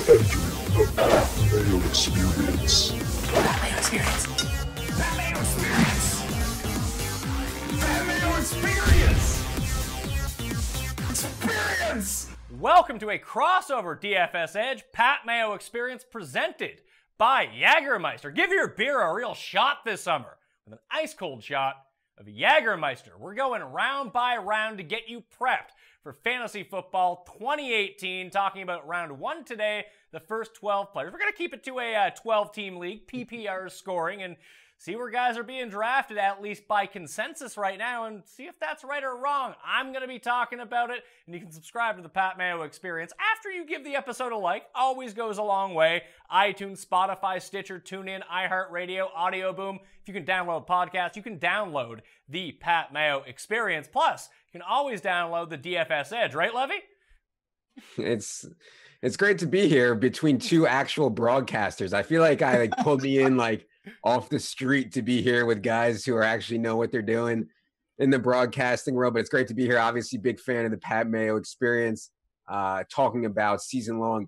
Entering the Mayo Experience. Mayo Experience. Mayo Experience. Mayo Experience. Experience. Welcome to a crossover DFS Edge Pat Mayo Experience presented by Jägermeister. Give your beer a real shot this summer with an ice-cold shot of Jägermeister. We're going round by round to get you prepped for Fantasy Football 2018, talking about round 1 today, the first 12 players. We're going to keep it to a 12-team league, PPR scoring, and see where guys are being drafted, at least by consensus right now, and see if that's right or wrong. I'm going to be talking about it, and you can subscribe to the Pat Mayo Experience after you give the episode a like. Always goes a long way. iTunes, Spotify, Stitcher, TuneIn, iHeartRadio, Audio Boom. If you can download podcasts, you can download the Pat Mayo Experience. Plus, you can always download the DFS Edge, right, Levy? It's great to be here between two actual broadcasters. I feel like I pulled me in off the street to be here with guys who actually know what they're doing in the broadcasting world. But it's great to be here. Obviously, big fan of the Pat Mayo Experience, talking about season-long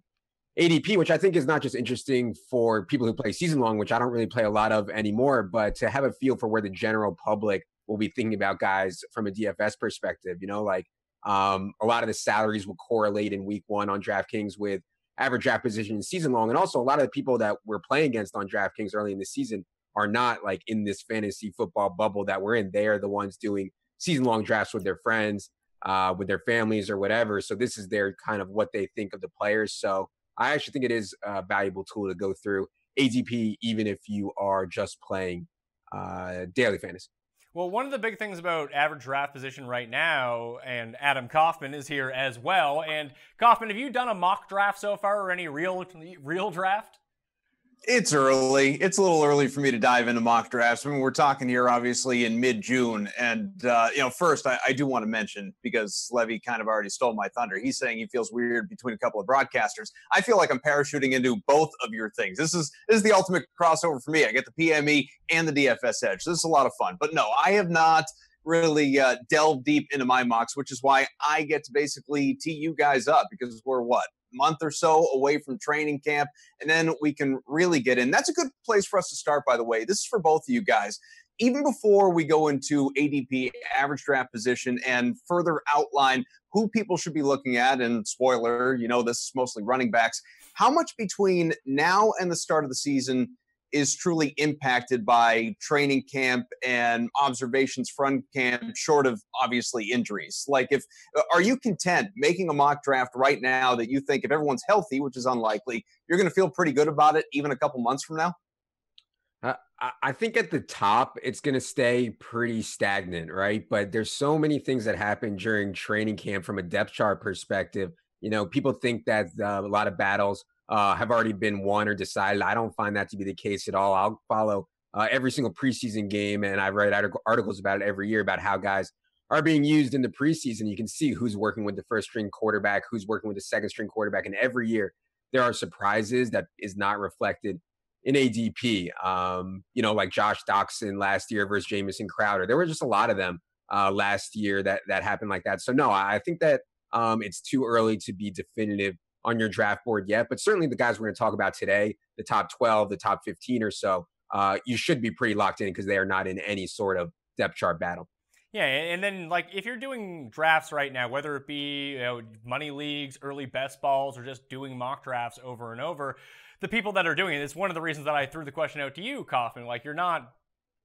ADP, which I think is not just interesting for people who play season-long, which I don't really play a lot of anymore, but to have a feel for where the general public will be thinking about guys from a DFS perspective. You know, a lot of the salaries will correlate in week 1 on DraftKings with average draft position in season long. And also a lot of the people that we're playing against on DraftKings early in the season are not in this fantasy football bubble that we're in. They are the ones doing season long drafts with their friends, with their families or whatever. So this is their kind of what they think of the players. So I actually think it is a valuable tool to go through ADP, even if you are just playing daily fantasy. Well, one of the big things about average draft position right now, and Adam Kaufman is here as well. And Kaufman, have you done a mock draft so far, or any real draft? It's early. It's a little early for me to dive into mock drafts. I mean, we're talking here obviously in mid-June. And, first I do want to mention, because Levy kind of already stole my thunder. He's saying he feels weird between a couple of broadcasters. I feel like I'm parachuting into both of your things. This is the ultimate crossover for me. I get the PME and the DFS Edge. This is a lot of fun. But no, I have not really delved deep into my mocks, which is why I get to basically tee you guys up, because we're month or so away from training camp, and then we can really get in. That's a good place for us to start, by the way. This is for both of you guys. Even before we go into ADP, average draft position, and further outline who people should be looking at, and spoiler, this is mostly running backs, how much between now and the start of the season is truly impacted by training camp and observations from camp, short of obviously injuries? Are you content making a mock draft right now that you think if everyone's healthy, which is unlikely, you're going to feel pretty good about it even a couple months from now? I think at the top, it's going to stay pretty stagnant, right? But there's so many things that happen during training camp from a depth chart perspective. People think that a lot of battles have already been won or decided. I don't find that to be the case at all. I'll follow every single preseason game, and I write articles about it every year about how guys are being used in the preseason. You can see who's working with the first-string quarterback, who's working with the second-string quarterback, and every year there are surprises that is not reflected in ADP. Like Josh Doxson last year versus Jamison Crowder. There were just a lot of them last year that happened like that. So no, I think that it's too early to be definitive on your draft board yet, but certainly the guys we're going to talk about today, the top 12, the top 15 or so, you should be pretty locked in because they are not in any sort of depth chart battle. Yeah, and then if you're doing drafts right now, whether it be money leagues, early best balls, or just doing mock drafts over and over, the people that are doing it, it's one of the reasons that I threw the question out to you, Kaufman. You're not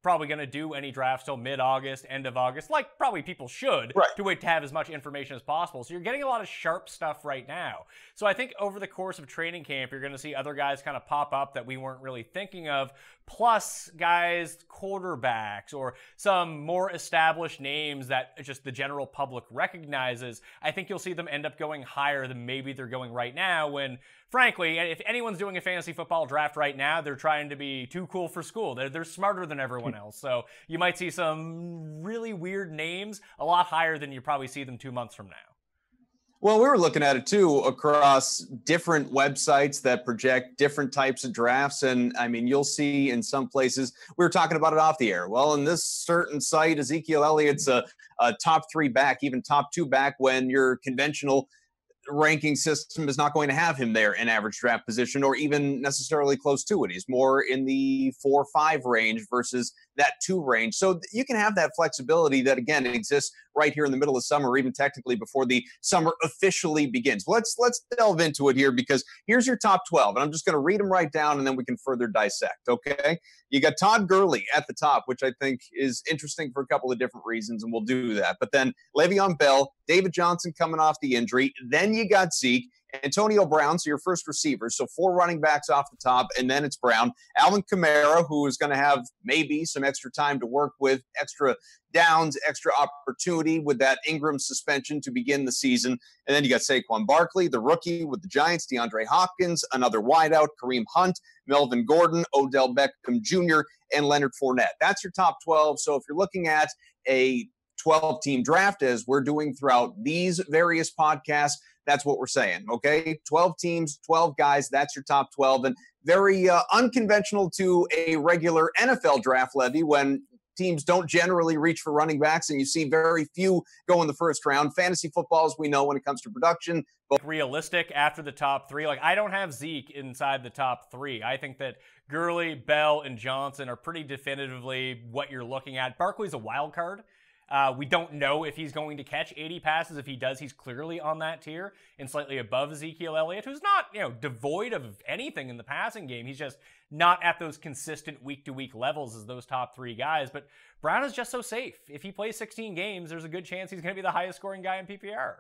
probably going to do any drafts till mid-August, end of August, like probably people should, right, to wait to have as much information as possible. So you're getting a lot of sharp stuff right now. So I think over the course of training camp, you're going to see other guys kind of pop up that we weren't really thinking of, plus guys, quarterbacks, or some more established names that just the general public recognizes. I think you'll see them end up going higher than maybe they're going right now, when frankly, if anyone's doing a fantasy football draft right now, they're trying to be too cool for school. They're smarter than everyone else. So you might see some really weird names a lot higher than you probably see them 2 months from now. Well, we were looking at it too across different websites that project different types of drafts. And I mean, you'll see in some places, we were talking about it off the air. Well, in this certain site, Ezekiel Elliott's a top 3 back, even top 2 back, when your conventional ranking system is not going to have him there in average draft position or even necessarily close to it. He's more in the 4 or 5 range versus that 2 range. So you can have that flexibility that, again, exists right here in the middle of summer, or even technically before the summer officially begins. Let's delve into it here, because here's your top 12, and I'm just going to read them right down, and then we can further dissect, okay? You got Todd Gurley at the top, which I think is interesting for a couple of different reasons, and we'll do that. But then Le'Veon Bell, David Johnson coming off the injury. Then you got Zeke, Antonio Brown, so your first receiver. So 4 running backs off the top, and then it's Brown. Alvin Kamara, who is going to have maybe some extra time to work with, extra downs, extra opportunity with that Ingram suspension to begin the season. And then you got Saquon Barkley, the rookie with the Giants, DeAndre Hopkins, another wideout, Kareem Hunt, Melvin Gordon, Odell Beckham Jr., and Leonard Fournette. That's your top 12. So if you're looking at a 12-team draft, as we're doing throughout these various podcasts, that's what we're saying, okay? 12 teams, 12 guys, that's your top 12. And very unconventional to a regular NFL draft, Levy, when teams don't generally reach for running backs and you see very few go in the first round. Fantasy football, as we know, when it comes to production. But realistic after the top 3, like I don't have Zeke inside the top 3. I think that Gurley, Bell, and Johnson are pretty definitively what you're looking at. Barkley's a wild card. We don't know if he's going to catch 80 passes. If he does, he's clearly on that tier and slightly above Ezekiel Elliott, who's not, devoid of anything in the passing game. He's just not at those consistent week-to-week levels as those top 3 guys. But Brown is just so safe. If he plays 16 games, there's a good chance he's going to be the highest scoring guy in PPR.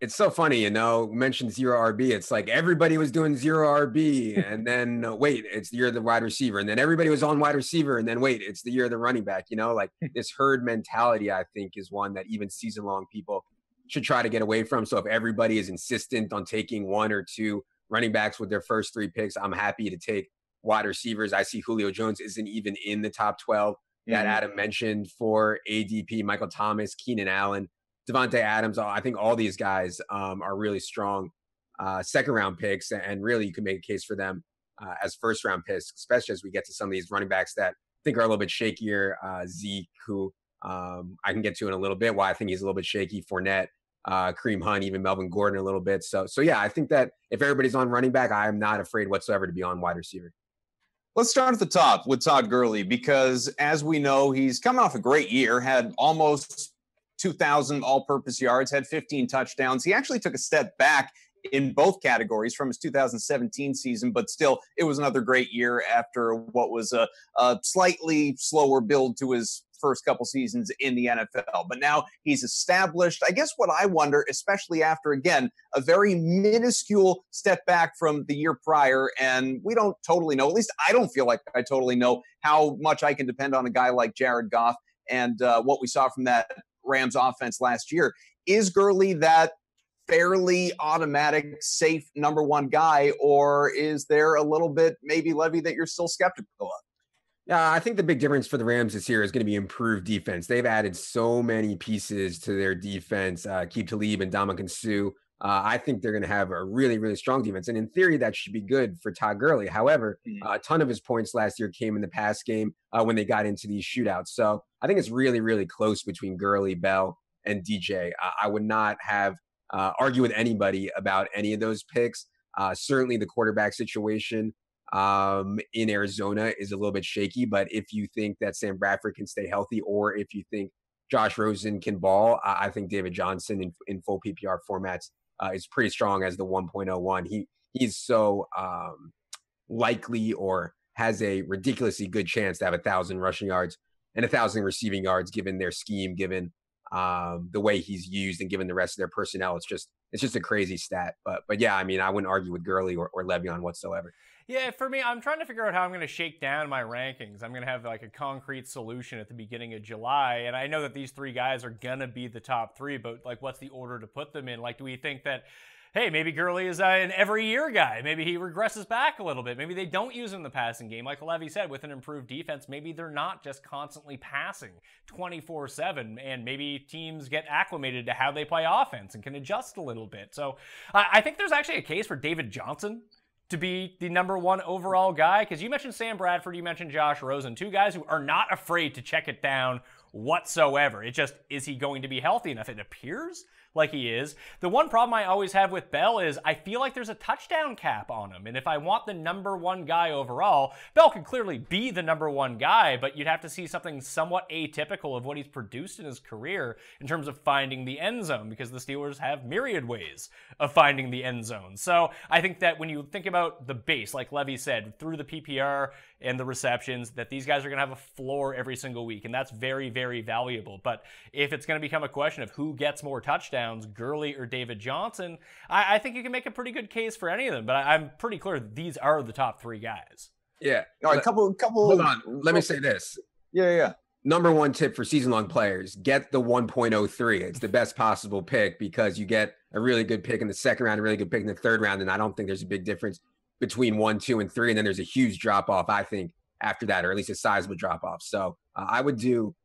It's so funny, we mentioned 0 RB. It's like everybody was doing 0 RB, and then wait, it's the year of the wide receiver, and then everybody was on wide receiver, and then wait, it's the year of the running back. Like this herd mentality, I think, is one that even season-long people should try to get away from. So if everybody is insistent on taking 1 or 2 running backs with their first 3 picks, I'm happy to take wide receivers. I see Julio Jones isn't even in the top 12 that Adam mentioned for ADP. Michael Thomas, Keenan Allen, Devontae Adams. I think all these guys are really strong second-round picks, and really you can make a case for them as first-round picks, especially as we get to some of these running backs that I think are a little bit shakier. Zeke, who I can get to in a little bit, why I think he's a little bit shaky. Fournette, Kareem Hunt, even Melvin Gordon a little bit. So yeah, I think that if everybody's on running back, I am not afraid whatsoever to be on wide receiver. Let's start at the top with Todd Gurley, because as we know, he's coming off a great year, had almost 2,000 all-purpose yards, had 15 touchdowns. He actually took a step back in both categories from his 2017 season, but still, it was another great year after what was a slightly slower build to his first couple seasons in the NFL. But now he's established. I guess what I wonder, especially after, again, a very minuscule step back from the year prior, and we don't totally know, at least I don't feel like I totally know how much I can depend on a guy like Jared Goff and what we saw from that Rams offense last year. Is Gurley that fairly automatic, safe number 1 guy, or is there a little bit, maybe, Levy, that you're still skeptical of? Yeah, I think the big difference for the Rams this year is going to be improved defense. They've added so many pieces to their defense, Keep Talib and Ndamukong Suh. I think they're going to have a really, really strong defense. And in theory, that should be good for Todd Gurley. However, a ton of his points last year came in the pass game when they got into these shootouts. So I think it's really, really close between Gurley, Bell, and DJ. I would not have argue with anybody about any of those picks. Certainly the quarterback situation in Arizona is a little bit shaky, but if you think that Sam Bradford can stay healthy, or if you think Josh Rosen can ball, I think David Johnson in full PPR formats is pretty strong as the 1.01. He's so likely, or has a ridiculously good chance to have 1,000 rushing yards and 1,000 receiving yards given their scheme, given the way he's used, and given the rest of their personnel. It's just a crazy stat. But yeah, I mean, I wouldn't argue with Gurley or Le'Veon whatsoever. Yeah, for me, I'm trying to figure out how I'm going to shake down my rankings. I'm going to have like a concrete solution at the beginning of July, and I know that these 3 guys are going to be the top 3, but like, what's the order to put them in? Like, do we think that, hey, maybe Gurley is an every year guy. Maybe he regresses back a little bit. Maybe they don't use him in the passing game. Like Levy said, with an improved defense, maybe they're not just constantly passing 24/7, and maybe teams get acclimated to how they play offense and can adjust a little bit. So I think there's actually a case for David Johnson to be the number 1 overall guy, because you mentioned Sam Bradford, you mentioned Josh Rosen, 2 guys who are not afraid to check it down whatsoever. It just, is he going to be healthy enough? It appears like he is. The one problem I always have with Bell is I feel like there's a touchdown cap on him. And if I want the number one guy overall, Bell could clearly be the number one guy, but you'd have to see something somewhat atypical of what he's produced in his career in terms of finding the end zone, because the Steelers have myriad ways of finding the end zone. So I think that when you think about the base, like Levy said, through the PPR and the receptions, that these guys are going to have a floor every single week, and that's very, very valuable. But if it's going to become a question of who gets more touchdowns, Gurley or David Johnson, I think you can make a pretty good case for any of them, but I'm pretty clear these are the top three guys. Yeah. All right, couple. Hold on. Let me say this. Yeah. Number one tip for season-long players, get the 1.03. It's the best possible pick because you get a really good pick in the second round, a really good pick in the third round, and I don't think there's a big difference between 1, 2, and 3, and then there's a huge drop-off, I think, after that, or at least a sizable drop-off. So I would do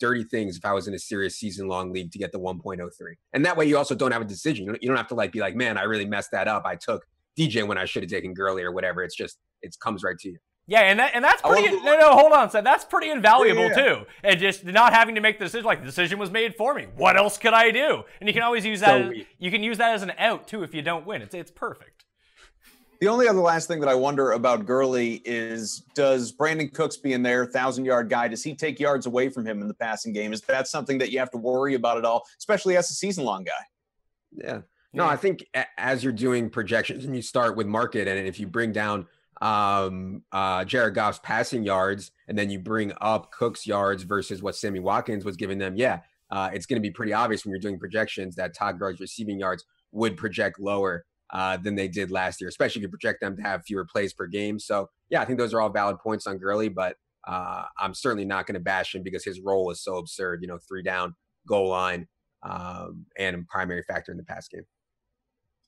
dirty things if I was in a serious season-long league to get the 1.03. And that way you also don't have a decision. You don't have to be like, man, I really messed that up. I took DJ when I should have taken Gurley or whatever. It's just, it comes right to you. Yeah, and that's pretty. No, hold on, so that's pretty invaluable too. And just not having to make the decision, like the decision was made for me. What else could I do? And you can always use that. You can use that as an out too if you don't win. It's perfect. The only other last thing that I wonder about Gurley is, does Brandon Cooks being there, 1,000-yard guy, does he take yards away from him in the passing game? Is that something that you have to worry about at all, especially as a season-long guy? Yeah. No, I think as you're doing projections and you start with market, and if you bring down Jared Goff's passing yards and then you bring up Cook's yards versus what Sammy Watkins was giving them, it's going to be pretty obvious when you're doing projections that Todd Gurley's receiving yards would project lower than they did last year, especially if you project them to have fewer plays per game. So I think those are all valid points on Gurley, but I'm certainly not going to bash him because his role is so absurd, 3 down, goal line, and a primary factor in the pass game.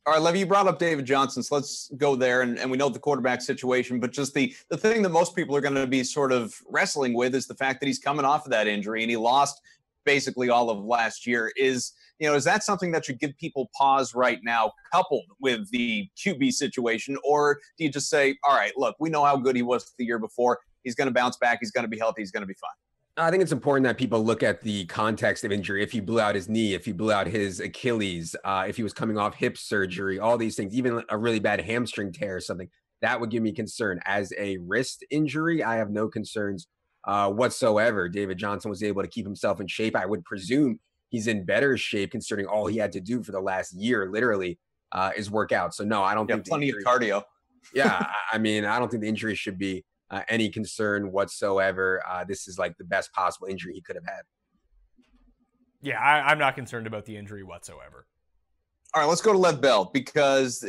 All right, Levy, you brought up David Johnson, so let's go there. And we know the quarterback situation, but just the thing that most people are going to be sort of wrestling with is the fact that he's coming off of that injury and he lost basically all of last year. Is that something that should give people pause right now, coupled with the QB situation? Or do you just say, all right, look, we know how good he was the year before. He's going to bounce back. He's going to be healthy. He's going to be fine. I think it's important that people look at the context of injury. If he blew out his knee, if he blew out his Achilles, if he was coming off hip surgery, all these things, even a really bad hamstring tear or something, that would give me concern. As a wrist injury, I have no concerns whatsoever. David Johnson was able to keep himself in shape. I would presume he's in better shape considering all he had to do for the last year, literally, is work out. So no, I don't think plenty of cardio. I mean, I don't think the injury should be any concern whatsoever. This is like the best possible injury he could have had. Yeah, I'm not concerned about the injury whatsoever. All right, let's go to Lev Bell because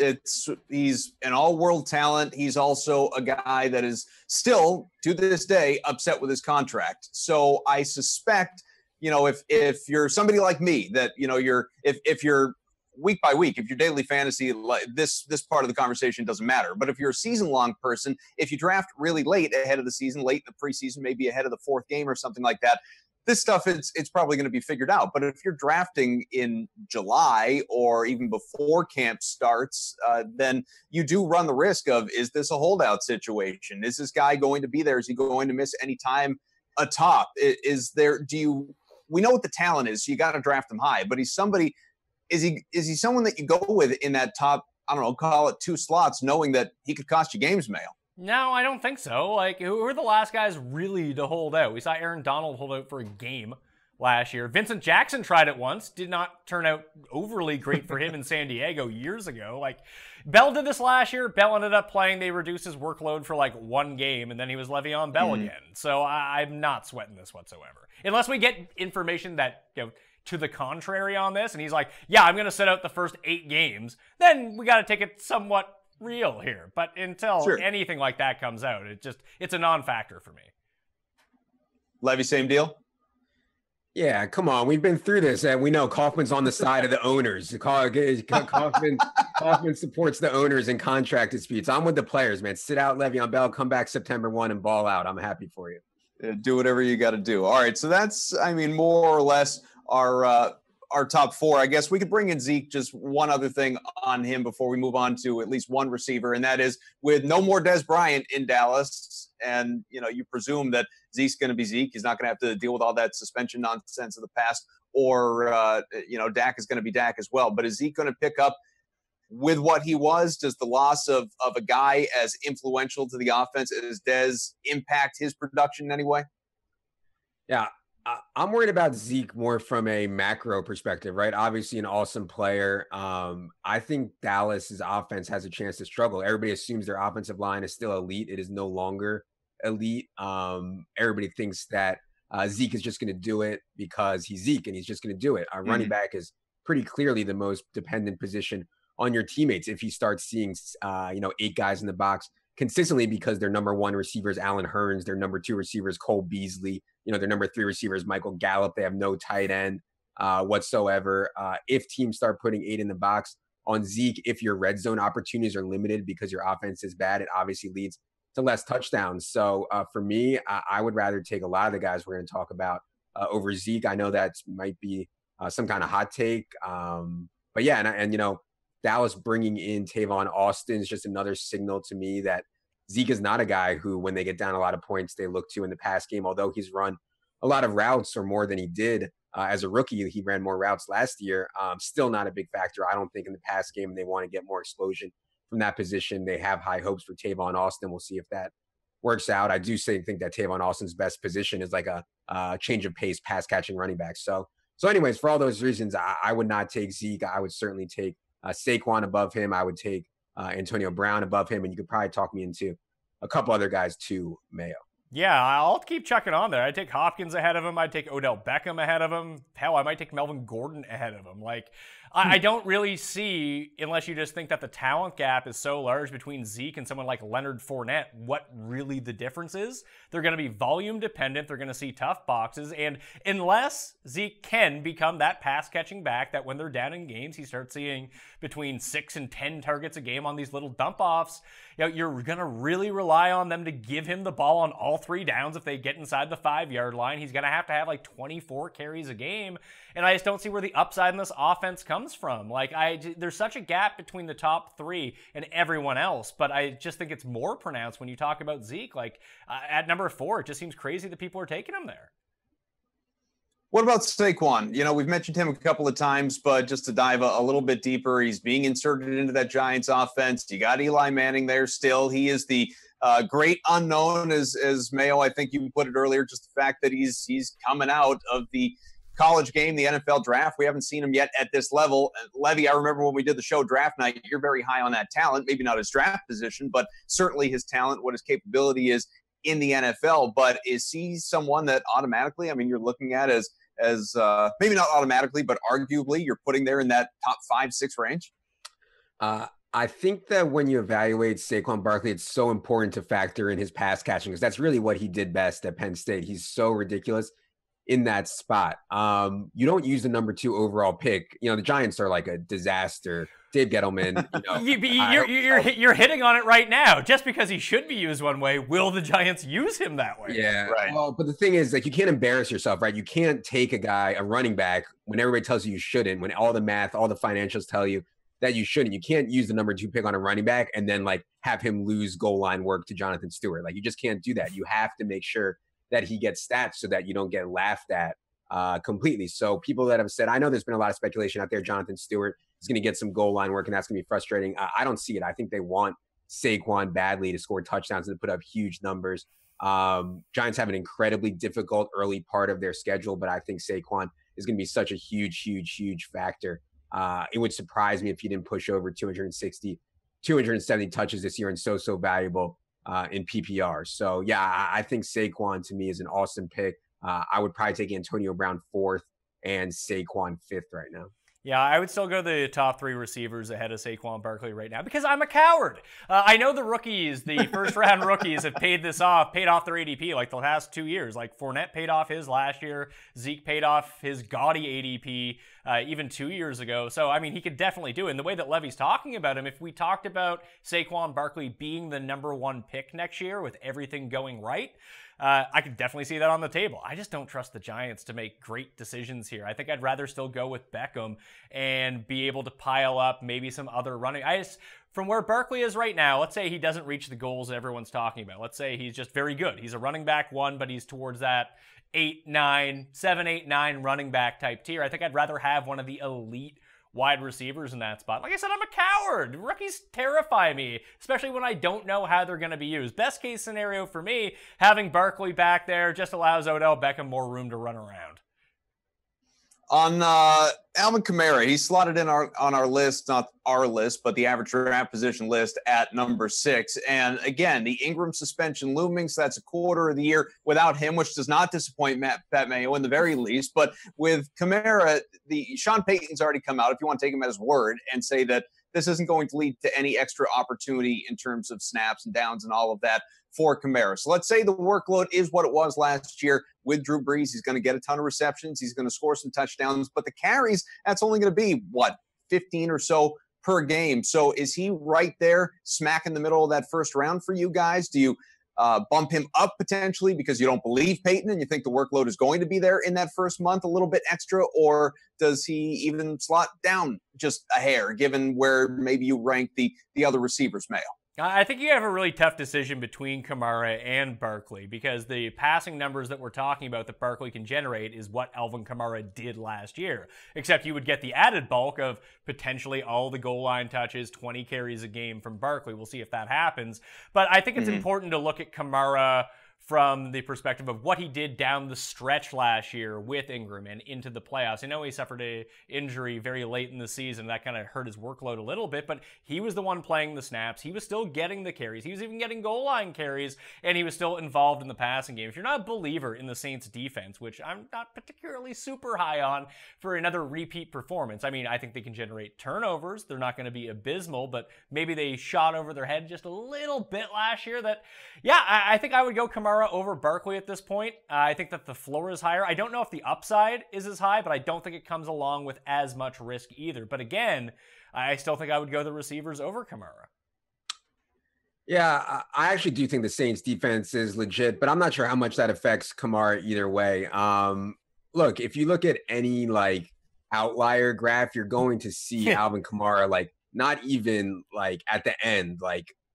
he's an all-world talent. He's also a guy that is still, to this day, upset with his contract. So I suspect, if you're somebody like me, that if you're week by week, if your daily fantasy, this part of the conversation doesn't matter. But if you're a season-long person, if you draft really late ahead of the season, late in the preseason, maybe ahead of the fourth game or something like that, this stuff, it's probably going to be figured out. But if you're drafting in July or even before camp starts, then you do run the risk of, is this a holdout situation? Is this guy going to be there? Is he going to miss any time atop? We know what the talent is, so you got to draft him high. But he's somebody, is he someone that you go with in that top, I don't know, call it 2 slots, knowing that he could cost you games, Mayo? No, I don't think so. Who are the last guys really to hold out? We saw Aaron Donald hold out for a game last year. Vincent Jackson tried it once. Did not turn out overly great for him in San Diego years ago. Bell did this last year. Bell ended up playing. They reduced his workload for 1 game, and then he was Le'Veon Bell again. So I'm not sweating this whatsoever. Unless we get information that, to the contrary on this, and he's like, yeah, I'm going to sit out the first 8 games, then we got to take it somewhat real here. But until anything like that comes out, it's a non-factor for me. Levy, same deal? Yeah, come on. We've been through this, and we know Kaufman's on the side of the owners. Kaufman supports the owners in contract disputes. I'm with the players, man. Sit out Le'Veon Bell, come back September 1 and ball out. I'm happy for you. Do whatever you got to do. All right, so that's, more or less our top 4. I guess we could bring in Zeke. Just one other thing on him before we move on to at least one receiver, and that is with no more Dez Bryant in Dallas, and you presume that Zeke's going to be Zeke. He's not going to have to deal with all that suspension nonsense of the past. or Dak is going to be Dak as well. But is Zeke going to pick up with what he was? Does the loss of a guy as influential to the offense as Dez impact his production in any way? Yeah, I'm worried about Zeke more from a macro perspective, right? Obviously an awesome player. I think Dallas's offense has a chance to struggle. Everybody assumes their offensive line is still elite. It is no longer elite. Everybody thinks that Zeke is just going to do it because he's Zeke and he's just going to do it. Running back is pretty clearly the most dependent position on your teammates if you start seeing 8 guys in the box consistently, because their number 1 receivers Allen Hurns, their number 2 receivers Cole Beasley, their number 3 receivers Michael Gallup. They have no tight end whatsoever. If teams start putting 8 in the box on Zeke, if your red zone opportunities are limited because your offense is bad, it obviously leads to less touchdowns. So for me, I would rather take a lot of the guys we're going to talk about over Zeke. I know that might be some kind of hot take, but yeah, and Dallas bringing in Tavon Austin is just another signal to me that Zeke is not a guy who, when they get down a lot of points, they look to in the pass game. Although he's run a lot of routes, or more than he did as a rookie. He ran more routes last year. Still not a big factor, I don't think, in the pass game. And they want to get more explosion from that position. They have high hopes for Tavon Austin. We'll see if that works out. I do think that Tavon Austin's best position is like a change of pace, pass catching running back. So anyways, for all those reasons, I would not take Zeke. I would certainly take Saquon above him. I would take Antonio Brown above him, and you could probably talk me into a couple other guys too, Mayo. Yeah, I'll keep chucking on there. I'd take Hopkins ahead of him. I'd take Odell Beckham ahead of him. Hell, I might take Melvin Gordon ahead of him. I don't really see, unless you just think that the talent gap is so large between Zeke and someone like Leonard Fournette, what really the difference is. They're going to be volume dependent. They're going to see tough boxes. And unless Zeke can become that pass catching back that when they're down in games, he starts seeing between 6 and 10 targets a game on these little dump offs, you're going to really rely on them to give him the ball on all 3 downs. If they get inside the 5-yard line, he's going to have like 24 carries a game. And I just don't see where the upside in this offense comes from. There's such a gap between the top 3 and everyone else, but I just think it's more pronounced when you talk about Zeke. At number 4, it just seems crazy that people are taking him there. What about Saquon? We've mentioned him a couple of times, but just to dive a little bit deeper, he's being inserted into that Giants offense. You got Eli Manning there still. He is the great unknown, as Mayo, I think you put it earlier, just the fact that he's coming out of the college game, the NFL draft. We haven't seen him yet at this level. Levy, I remember when we did the show draft night, you're very high on that talent, maybe not his draft position, but certainly his talent, what his capability is in the NFL. But is he someone that automatically, you're looking at as maybe not automatically, but arguably you're putting there in that top 5-6 range? I think that when you evaluate Saquon Barkley, it's so important to factor in his pass catching, because that's really what he did best at Penn State. He's so ridiculous in that spot. You don't use the number 2 overall pick. The Giants are like a disaster. Dave Gettleman, you're hitting on it right now. Just because he should be used one way, will the Giants use him that way? Yeah, right. Well, but the thing is, you can't embarrass yourself, right? You can't take a running back when everybody tells you shouldn't, when all the math, all the financials tell you that you shouldn't. You can't use the number 2 pick on a running back and then have him lose goal line work to Jonathan Stewart. You just can't do that. You have to make sure that he gets stats so that you don't get laughed at completely. So people that have said, I know there's been a lot of speculation out there, Jonathan Stewart is going to get some goal line work and that's going to be frustrating. I don't see it. I think they want Saquon badly to score touchdowns and to put up huge numbers. Giants have an incredibly difficult early part of their schedule, but I think Saquon is going to be such a huge factor. It would surprise me if he didn't push over 260, 270 touches this year and so valuable in PPR. So yeah, I think Saquon to me is an awesome pick. I would probably take Antonio Brown 4th and Saquon 5th right now. Yeah, I would still go the top 3 receivers ahead of Saquon Barkley right now because I'm a coward. I know the rookies, the first-round rookies, have paid off their ADP the last 2 years. Fournette paid off his last year. Zeke paid off his gaudy ADP even 2 years ago. So, he could definitely do it. And the way that Levy's talking about him, if we talked about Saquon Barkley being the number 1 pick next year with everything going right, I could definitely see that on the table. I just don't trust the Giants to make great decisions here. I think I'd rather still go with Beckham and be able to pile up maybe some other running. from where Barkley is right now, let's say he doesn't reach the goals that everyone's talking about. Let's say he's just very good. He's a running back 1, but he's towards that 7, 8, 9 running back type tier. I think I'd rather have one of the elite wide receivers in that spot. Like I said, I'm a coward. Rookies terrify me, especially when I don't know how they're going to be used. Best case scenario for me, having Barkley back there just allows Odell Beckham more room to run around. On Alvin Kamara, he's slotted in on our list, not our list, but the average draft position list at number 6. And again, the Ingram suspension looming, so that's a quarter of the year without him, which does not disappoint Pat Mayo in the very least. But with Kamara, Sean Payton's already come out, if you want to take him at his word, and say that this isn't going to lead to any extra opportunity in terms of snaps and downs and all of that for Kamara. So let's say the workload is what it was last year with Drew Brees. He's going to get a ton of receptions. He's going to score some touchdowns, but the carries, that's only going to be, 15 or so per game. So is he right there smack in the middle of that first round for you guys? Do you bump him up potentially because you don't believe Peyton and you think the workload is going to be there in that first month a little bit extra, or does he even slot down just a hair given where maybe you rank the other receivers, Mayo? I think you have a really tough decision between Kamara and Barkley, because the passing numbers that we're talking about that Barkley can generate is what Alvin Kamara did last year, except you would get the added bulk of potentially all the goal line touches, 20 carries a game from Barkley. We'll see if that happens. But I think it's important to look at Kamara from the perspective of what he did down the stretch last year with Ingram and into the playoffs. I know he suffered an injury very late in the season. That kind of hurt his workload a little bit, but he was the one playing the snaps. He was still getting the carries. He was even getting goal line carries, and he was still involved in the passing game. If you're not a believer in the Saints defense, which I'm not particularly super high on for another repeat performance, I mean, I think they can generate turnovers. They're not going to be abysmal, but maybe they shot over their head just a little bit last year. I think I would go Kamara over Barkley at this point. I think that the floor is higher. I don't know if the upside is as high, but I don't think it comes along with as much risk either. But again, I still think I would go the receivers over Kamara. Yeah, I actually do think the Saints defense is legit, but I'm not sure how much that affects Kamara either way. Look, if you look at any outlier graph, you're going to see Alvin Kamara not even at the end,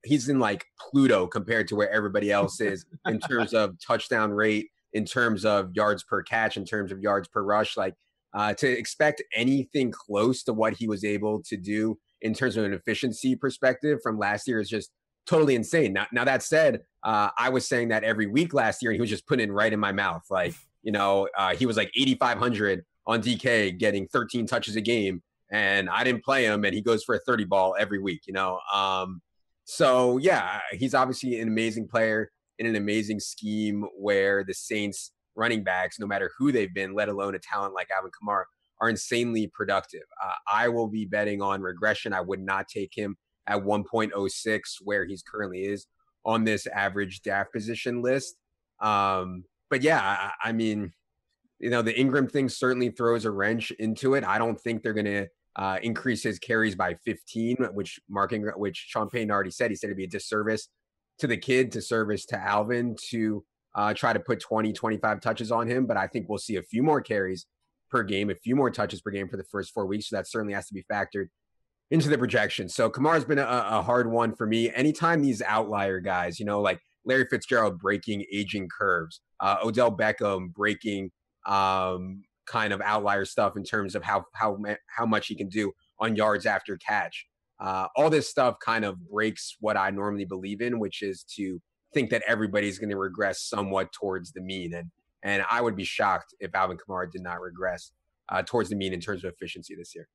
he's in Pluto compared to where everybody else is in terms of touchdown rate, in terms of yards per catch, in terms of yards per rush. To expect anything close to what he was able to do in terms of an efficiency perspective from last year is just totally insane. Now that said, I was saying that every week last year, and he was just putting it right in my mouth. He was 8,500 on DK, getting 13 touches a game, and I didn't play him, and he goes for a 30 ball every week, So, yeah, he's obviously an amazing player in an amazing scheme where the Saints running backs, no matter who they've been, let alone a talent like Alvin Kamara, are insanely productive. I will be betting on regression. I would not take him at 1.06 where he's currently is on this average draft position list. But, yeah, I mean, the Ingram thing certainly throws a wrench into it. I don't think they're going to increase his carries by 15, which Sean Payton already said. He said it'd be a disservice to the kid, disservice to Alvin to try to put 20, 25 touches on him. But I think we'll see a few more carries per game, a few more touches per game for the first 4 weeks. So that certainly has to be factored into the projection. So Kamara's been a hard one for me. Anytime these outlier guys, like Larry Fitzgerald breaking aging curves, Odell Beckham breaking kind of outlier stuff in terms of how much he can do on yards after catch. All this stuff kind of breaks what I normally believe in, which is to think that everybody's going to regress somewhat towards the mean. And I would be shocked if Alvin Kamara did not regress towards the mean in terms of efficiency this year.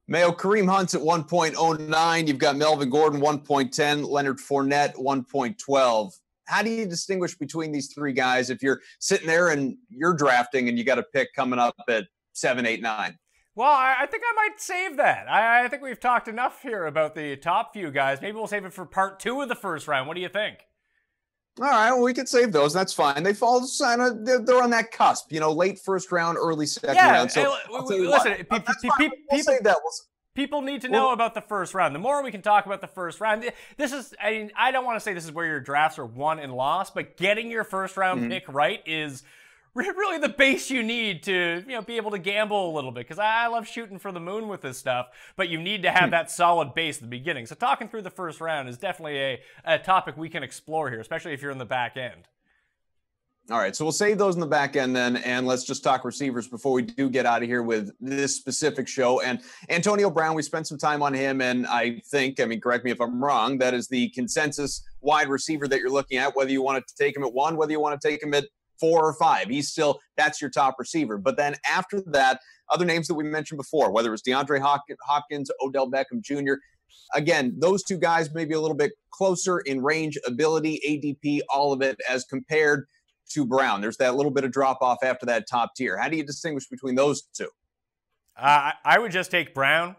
Mayo, Kareem Hunt's at 1.09. You've got Melvin Gordon, 1.10. Leonard Fournette, 1.12. How do you distinguish between these three guys if you're sitting there and you're drafting and you got a pick coming up at 7, 8, 9? Well, I think I might save that. I think we've talked enough here about the top few guys. Maybe we'll save it for part 2 of the first round. What do you think? All right, well, we could save those. That's fine. They fall, they're on that cusp, late first round, early second round. So listen, we'll save that. People need to know about the first round. The more we can talk about the first round, I don't want to say this is where your drafts are won and lost, but getting your first round pick right is really the base you need to, be able to gamble a little bit, because I love shooting for the moon with this stuff, but you need to have that solid base at the beginning. So talking through the first round is definitely a topic we can explore here, especially if you're in the back end. All right, so we'll save those in the back end then, and let's just talk receivers before we do get out of here with this specific show. And Antonio Brown, we spent some time on him, and I think, correct me if I'm wrong, that is the consensus wide receiver that you're looking at, whether you want to take him at 1, whether you want to take him at 4 or 5. That's your top receiver. But then after that, other names that we mentioned before, whether it's DeAndre Hopkins, Odell Beckham Jr., again, those two guys maybe a little bit closer in range, ability, ADP, all of it as compared to Brown. There's that little bit of drop off after that top tier. How do you distinguish between those two? I would just take Brown.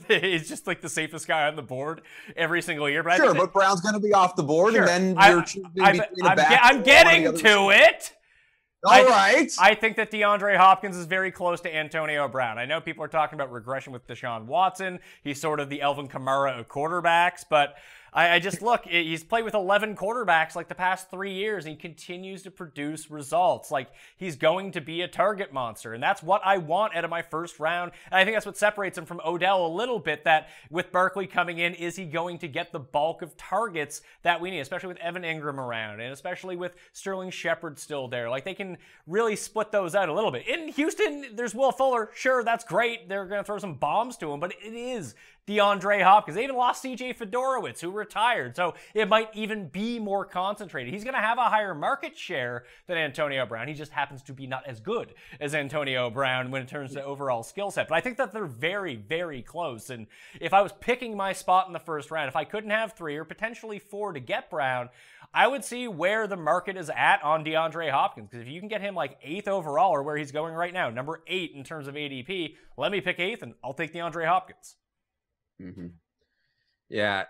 He's just like the safest guy on the board every single year. But but Brown's going to be off the board, sure. and then you're choosing between I'm getting to it. All right. I think that DeAndre Hopkins is very close to Antonio Brown. I know people are talking about regression with Deshaun Watson. He's sort of the Alvin Kamara of quarterbacks, but I just look, he's played with 11 quarterbacks like the past 3 years, and he continues to produce results. Like, he's going to be a target monster, and that's what I want out of my first round. And I think that's what separates him from Odell a little bit, that with Barkley coming in, is he going to get the bulk of targets that we need, especially with Evan Ingram around, and especially with Sterling Shepard still there. Like, they can really split those out a little bit. In Houston, there's Will Fuller. Sure, that's great. They're going to throw some bombs to him, but it is DeAndre Hopkins. They even lost CJ Fedorowicz, who retired, so it might even be more concentrated. He's going to have a higher market share than Antonio Brown. He just happens to be not as good as Antonio Brown when it turns to overall skill set. But I think that they're very, very close. And if I was picking my spot in the first round, if I couldn't have 3 or potentially 4 to get Brown, I would see where the market is at on DeAndre Hopkins. Because if you can get him like 8th overall, or where he's going right now, number 8 in terms of ADP, let me pick 8th and I'll take DeAndre Hopkins. Mm-hmm. Yeah.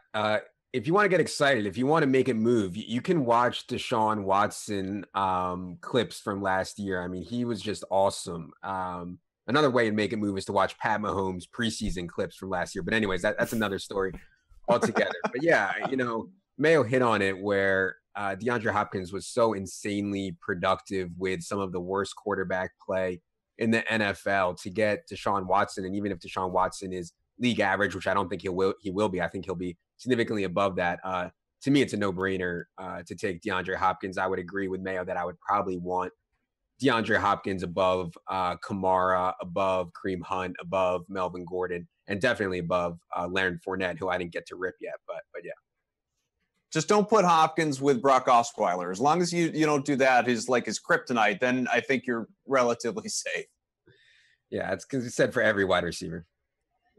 If you want to get excited, if you want to make it move, you can watch Deshaun Watson clips from last year. I mean, he was just awesome. Another way to make it move is to watch Pat Mahomes preseason clips from last year. But anyways, that's another story altogether. But yeah, Mayo hit on it where DeAndre Hopkins was so insanely productive with some of the worst quarterback play in the NFL to get Deshaun Watson. And even if Deshaun Watson is league average, which I don't think he will be, I think he'll be significantly above that. To me, it's a no-brainer to take DeAndre Hopkins. I would agree with Mayo that I would probably want DeAndre Hopkins above Kamara, above Kareem Hunt, above Melvin Gordon, and definitely above Leonard Fournette, who I didn't get to rip yet. But yeah. Just don't put Hopkins with Brock Osweiler. As long as you don't do that, his kryptonite, then I think you're relatively safe. Yeah, it's because it's said for every wide receiver.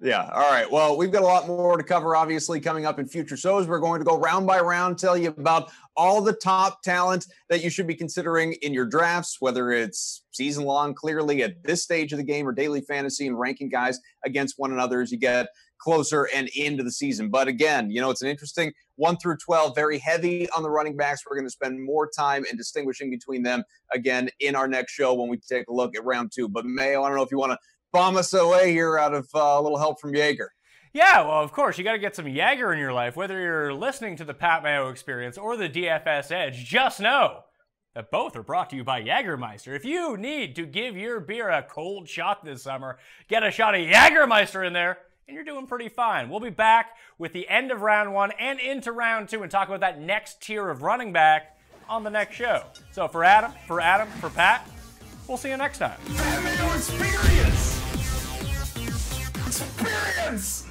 Yeah. All right. Well, we've got a lot more to cover, obviously, coming up in future shows. We're going to go round by round, tell you about all the top talent that you should be considering in your drafts, whether it's season long, clearly at this stage of the game, or daily fantasy, and ranking guys against one another as you get closer and into the season. But again, it's an interesting 1 through 12, very heavy on the running backs. We're going to spend more time in distinguishing between them again in our next show when we take a look at round 2. But Mayo, I don't know if you want to bomb us away here out of a little help from Jaeger. Yeah, well, of course, you got to get some Jaeger in your life. Whether you're listening to the Pat Mayo Experience or the DFS Edge, just know that both are brought to you by Jägermeister. If you need to give your beer a cold shot this summer, get a shot of Jägermeister in there, and you're doing pretty fine. We'll be back with the end of round 1 and into round 2 and talk about that next tier of running back on the next show. So for Adam, for Pat, we'll see you next time. Mayo Experience! Experience!